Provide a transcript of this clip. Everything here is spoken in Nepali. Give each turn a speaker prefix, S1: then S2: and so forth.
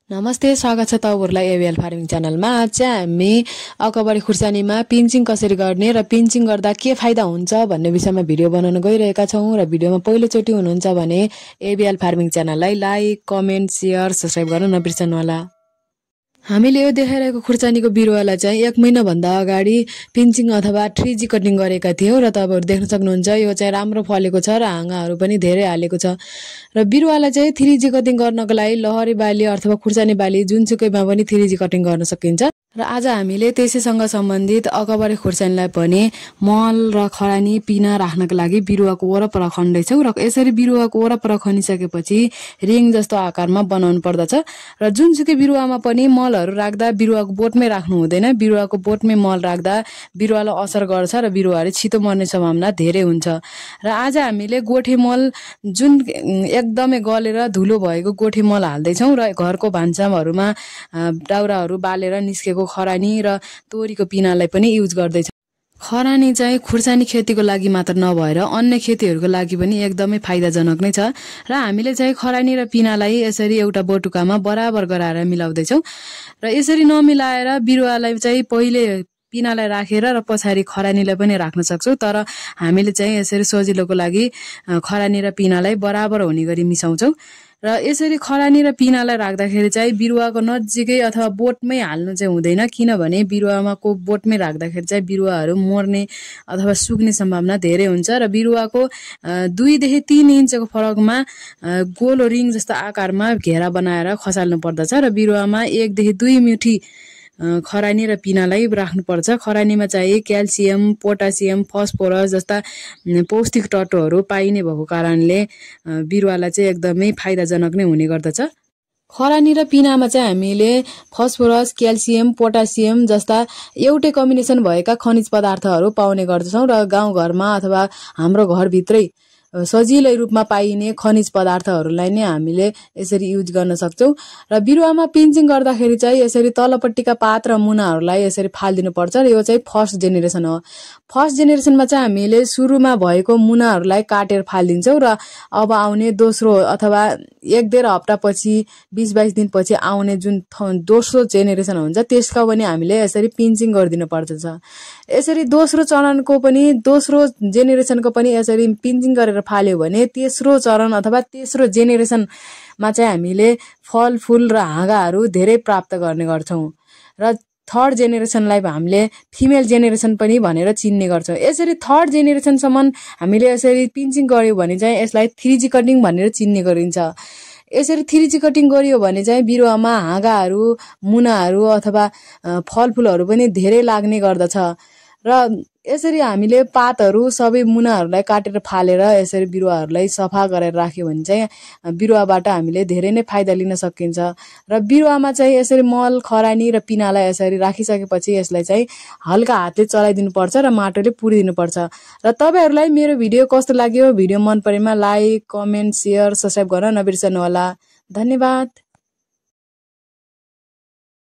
S1: नमस्ते, स्वागत छ तपाईहरुलाई एबीएल फार्मिङ च्यानलमा। आज चाहिँ हामी अकबरी खुर्सानीमा पिन्चिङ कसरी गर्ने र पिन्चिङ गर्दा के फाइदा हुन्छ भन्ने विषयमा भिडियो बनाउन गइरहेका छौं। र भिडियोमा पहिलोचोटी हुनुहुन्छ भने एबीएल फार्मिङ च्यानललाई लाइक, कमेन्ट, शेयर, सब्स्क्राइब गर्न नबिर्सनु होला। हामीले यो देखाइरहेको खुर्सानीको बिरुवालाई चाहिँ 1 महिना भन्दा अगाडि पिन्चिङ अथवा 3G कटिङ गरेका थियौं र तपाईहरु देख्न सक्नुहुन्छ यो चाहिँ राम्रो फलेको छ र हाँगाहरु पनि धेरै हालेको छ। र बिरुवालाई चाहिँ 3G कटिङ गर्नको लागि लहरी बाली अथवा खुर्सानी बाली जुनसुकैमा पनि 3G कटिङ गर्न सकिन्छ। र आज हामीले त्यसैसँग सम्बन्धित अकबरी खुर्सानीलाई पनि मल र खरानी पिना राख्नको लागि बिरुवाको वरपर खन्दैछौं। र यसरी बिरुवाको वरपर खनिसकेपछि रिङ जस्तो आकारमा बनाउनु पर्दछ। र जुनसुकै बिरुवामा पनि मलहरु राख्दा बिरुवाको बोटमै राख्नु हुँदैन। बिरुवाको बोटमै मल राख्दा बिरुवालाई असर गर्छ र बिरुवाहरु छिटो मर्ने सम्भावना धेरै हुन्छ। र आज हामीले गोठे मल जुन एकदमै गलेर धुलो भएको गोठे मल हाल्दैछौं र घरको भान्साहरुमा दाउराहरु बालेर निस्केको खरानी र तोरीको पिनालाई पनि युज गर्दैछौं। खरानी चाहिँ खुर्सानी खेतीको लागि मात्र नभएर अन्य खेतीहरुको लागि पनि एकदमै फाइदाजनक नै छ। र हामीले चाहिँ खरानी र पिनालाई यसरी एउटा बटुकामा बराबर गराएर मिलाउँदैछौं। र यसरी नमिलाएर बिरुवालाई चाहिँ पहिले पिनालाई राखेर र पछाडी खरानीलाई पनि राख्न सक्छौं। तर हामीले चाहिँ यसरी सजिलोको लागि खरानी र पिनालाई बराबर हुने गरी मिसाउँछौं। र यसरी खरानी र पिनालाई राख्दाखेरि चाहिँ बिरुवाको नजिकै अथवा बोटमै हाल्नु चाहिँ हुँदैन, किनभने बिरुवामाको बोटमै राख्दाखेरि चाहिँ बिरुवाहरु मर्ने अथवा सुक्ने सम्भावना धेरै हुन्छ। र बिरुवाको 2 देखि 3 इन्चको फरकमा गोलो रिङ जस्तो आकारमा घेरा बनाएर खसाल्नु पर्दछ। र बिरुवामा 1 देखि 2 मुठी खरानी र पिनालाई राख्नुपर्छ। खरानीमा चाहिँ क्याल्सियम, पोटासियम, फस्फोरस जस्ता पौष्टिक तत्वहरु पाइने भएको कारणले बिरुवालाई चाहिँ एकदमै फाइदाजनक नै हुने गर्दछ। खरानी र पिनामा चाहिँ हामीले फस्फोरस, क्याल्सियम, पोटासियम जस्ता एउटै कम्बिनेसन भएका खनिज पदार्थहरु पाउने गर्दछौं। र गाउँघरमा अथवा हाम्रो घरभित्रै सजिलै रूपमा पाइने खनिज पदार्थहरुलाई नै हामीले यसरी युज गर्न सक्छौं। र बिरुवामा पिन्चिङ गर्दाखेरि चाहिँ यसरी तलपट्टिका पात र मुनाहरुलाई यसरी फाल्दिनु पर्छ। र यो चाहिँ फर्स्ट जेनेरेसन हो। फर्स्ट जेनेरेसनमा चाहिँ हामीले सुरुमा भएको मुनाहरुलाई काटेर फाल्दिन्छौं र अब आउने दोस्रो अथवा 1-1.5 हप्ता पछि 20-22 दिन पछि आउने जुन दोस्रो जेनेरेसन हुन्छ त्यसका पनि हामीले यसरी पिन्चिङ गर्दिनु पर्दछ। यसरी दोस्रो चरणको पनि दोस्रो जेनेरेसनको पनि यसरी पिन्चिङ गरेर फाल्यो भने तेस्रो चरण अथवा तेस्रो जेनेरेसनमा चाहिँ हामीले फल फूल र हाँगाहरु धेरै प्राप्त गर्ने गर्छौं। र थर्ड जेनेरेसनलाई हामीले फिमेल जेनेरेसन पनि भनेर चिन्ने गर्छौं। यसरी थर्ड जेनेरेसनसम्म हामीले यसरी पिन्चिङ गर्यो भने चाहिँ यसलाई 3G कटिङ भनेर चिन्ने गरिन्छ। यसरी 3G कटिङ गरियो भने चाहिँ बिरुवामा हाँगाहरु, मुनाहरु अथवा फलफूलहरु पनि धेरै लाग्ने गर्दछ। र यसरी हामीले पातहरु सबै मुनाहरुलाई काटेर फालेर यसरी बिरुवाहरुलाई सफा गरेर राख्यो भने चाहिँ बिरुवाबाट हामीले धेरै नै फाइदा लिन सकिन्छ। र बिरुवामा चाहिँ यसरी मल, खरानी र पिनालाई यसरी राखिसकेपछि यसलाई चाहिँ हल्का हातले चलाइदिनु पर्छ र माटोले पुरिदिनु पर्छ। र तपाईहरुलाई मेरो भिडियो कस्तो लाग्यो? भिडियो मन परेमा लाइक, कमेन्ट, शेयर, सब्स्क्राइब गर्न नबिर्सनु होला। धन्यवाद।